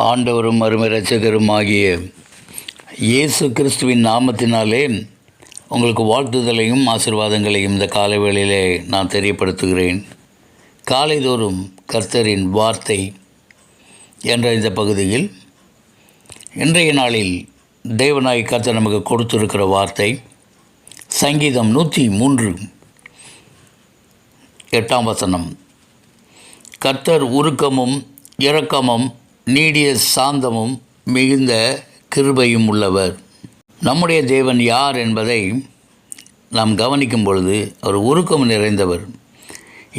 ஆண்டவரும் அருமை இரட்சகருமாகிய இயேசு கிறிஸ்துவின் நாமத்தினாலே உங்களுக்கு வாழ்த்துதலையும் ஆசீர்வாதங்களையும் இந்த காலை வேளையிலே நான் தெரியப்படுத்துகிறேன். காலைதோறும் கர்த்தரின் வார்த்தை என்ற இந்த பகுதியில் இன்றைய நாளில் தேவனாய் கர்த்தர் நமக்கு கொடுத்திருக்கிற வார்த்தை சங்கீதம் 103 8 கர்த்தர் உருக்கமும் இரக்கமும் நீடிய சாந்தமும் மிகுந்த கிருபையும் உள்ளவர். நம்முடைய தேவன் யார் என்பதை நாம் கவனிக்கும் பொழுது அவர் உருக்கம் நிறைந்தவர்,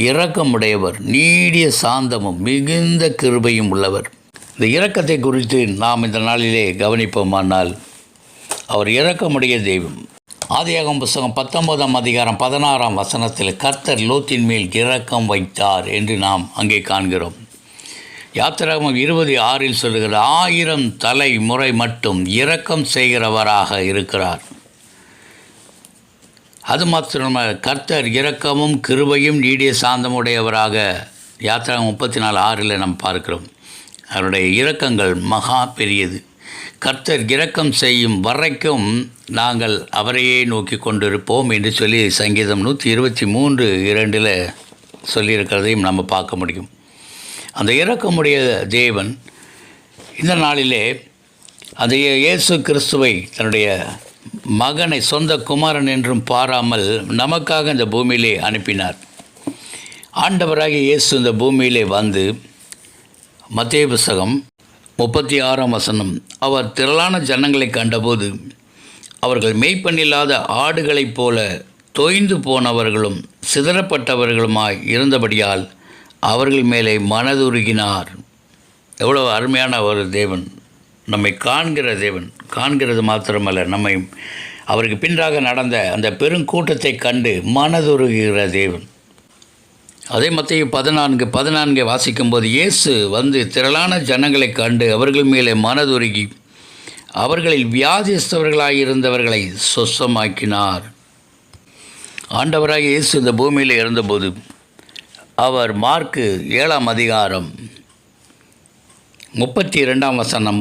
இரக்கமுடையவர், நீடிய சாந்தமும் மிகுந்த கிருபையும் உள்ளவர். இந்த இரக்கத்தை குறித்து நாம் இந்த நாளிலே கவனிப்போமானால் அவர் இரக்கமுடைய தெய்வம். ஆதியாகமம் புத்தகம் 19 அதிகாரம் 16 கர்த்தர் லோத்தின் மேல் இரக்கம் வைத்தார் என்று நாம் அங்கே காண்கிறோம். யாத்திராகமம் 20:6 சொல்லுகிற 1000 தலைமுறை மட்டும் இரக்கம் செய்கிறவராக இருக்கிறார். அது மாத்திரமல்ல, கர்த்தர் இரக்கமும் கிருபையும் நீடிய சாந்தமுடையவராக யாத்திராகமம் 34:6 நாம் பார்க்கிறோம். அவருடைய இரக்கங்கள் மகா பெரியது. கர்த்தர் இரக்கம் செய்யும் வரைக்கும் நாங்கள் அவரையே நோக்கி கொண்டிருப்போம் என்று சொல்லி சங்கீதம் 123:2 சொல்லியிருக்கிறதையும் நம்ம பார்க்க முடியும். அந்த இரக்கமுடைய தேவன் இந்த நாளிலே அந்த இயேசு கிறிஸ்துவை தன்னுடைய மகனை சொந்த குமாரன் என்றும் பாராமல் நமக்காக இந்த பூமியிலே அனுப்பினார். ஆண்டவராகிய இயேசு இந்த பூமியிலே வந்து மத்தேயு புத்தகம் 36 அவர் திரளான ஜனங்களை கண்டபோது அவர்கள் மேய்ப்பனில்லாத ஆடுகளைப் போல தோய்ந்து போனவர்களும் சிதறப்பட்டவர்களுமாய் இருந்தபடியால் அவர்கள் மேலே மனதுருகினார். எவ்வளோ அருமையான ஒரு தேவன், நம்மை காண்கிற தேவன். காண்கிறது மாத்திரமல்ல, நம்மை அவருக்கு பின்பாக நடந்த அந்த பெருங்கூட்டத்தை கண்டு மனதுருகிற தேவன். அதே மத்தேயு 14 வாசிக்கும்போது இயேசு வந்து திரளான ஜனங்களை கண்டு அவர்கள் மேலே மனதுருகி அவர்களில் வியாதிஸ்தவர்களாயிருந்தவர்களை சொஸ்தமாக்கினார். ஆண்டவராக இயேசு இந்த பூமியில் இருந்தபோது அவர் மார்க்கு 7 அதிகாரம் 32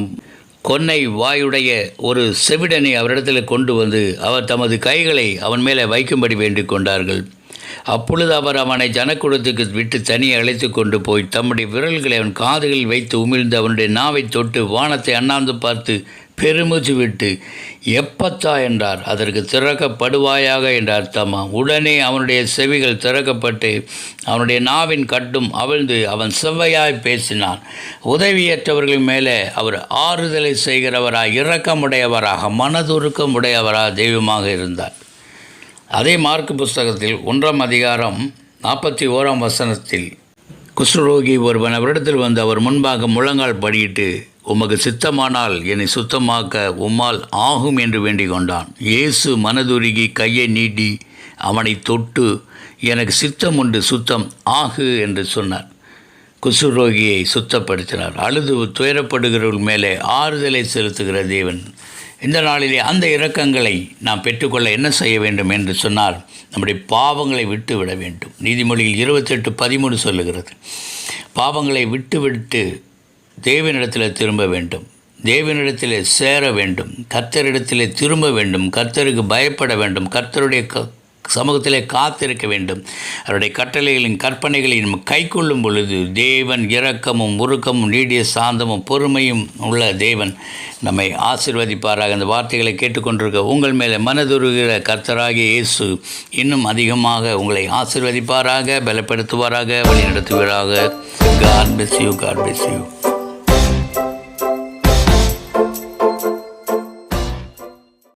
கொன்னை வாயுடைய ஒரு செவிடனை அவரிடத்தில் கொண்டு வந்து அவர் தமது கைகளை அவன் மேலே வைக்கும்படி வேண்டிக் கொண்டார்கள். அப்பொழுது அவர் அவனை ஜனக்கூடத்துக்கு விட்டு தனியே அழைத்து கொண்டு போய் தம்முடைய விரல்களை அவன் காதுகளில் வைத்து உமிழ்ந்து அவனுடைய நாவை தொட்டு வானத்தை அண்ணாந்து பார்த்து பெருமூச்சு விட்டு எப்பத்தா என்றார். அதற்கு திறக்கப்படுவாயாக என்ற அர்த்தமாம். உடனே அவனுடைய செவிகள் திறக்கப்பட்டு அவனுடைய நாவின் கட்டும் அவிழ்ந்து அவன் செவ்வையாய் பேசினான். உதவியற்றவர்கள் மேலே அவர் ஆறுதலை செய்கிறவராக, இரக்கமுடையவராக, மனதுருக்கமுடையவராக தெய்வமாக இருந்தார். அதே மார்க்கு புஸ்தகத்தில் 1 அதிகாரம் 41 குஷ்டரோகி ஒருவன் அவரிடத்தில் வந்து அவர் முன்பாக முழங்கால் படியிட்டு உமக்கு சித்தமானால் என்னை சுத்தமாக்க உம்மால் ஆகும் என்று வேண்டிக் கொண்டான். இயேசு மனதுருகி கையை நீட்டி அவனை தொட்டு எனக்கு சித்தம் உண்டு, சுத்தம் ஆகு என்று சொன்னார். குஷ்டரோகியை சுத்தப்படுத்தினார். அழுது துயரப்படுகிறவர்கள் மேலே ஆறுதலை செலுத்துகிற தேவன். இந்த நாளிலே அந்த இரக்கங்களை நாம் பெற்றுக்கொள்ள என்ன செய்ய வேண்டும் என்று சொன்னால் நம்முடைய பாவங்களை விட்டு விட வேண்டும். நீதிமொழியில் 28:13 சொல்லுகிறது, பாவங்களை விட்டு தேவனிடத்தில் திரும்ப வேண்டும், தேவனிடத்தில் சேர வேண்டும், கர்த்தரிடத்தில் திரும்ப வேண்டும், கர்த்தருக்கு பயப்பட வேண்டும், கர்த்தருடைய சமூகத்திலே காத்திருக்க வேண்டும். அவருடைய கட்டளைகளின் கற்பனைகளையும் கை கொள்ளும் பொழுது தேவன் இரக்கமும் உருக்கமும் நீடிய சாந்தமும் பொறுமையும் உள்ள தேவன் நம்மை ஆசீர்வதிப்பாராக. அந்த வார்த்தைகளை கேட்டுக்கொண்டிருக்க உங்கள் மேலே மனதுருகிற கர்த்தராகிய இயேசு இன்னும் அதிகமாக உங்களை ஆசீர்வதிப்பாராக, பலப்படுத்துவாராக, வழிநடத்துவாராக. God bless you.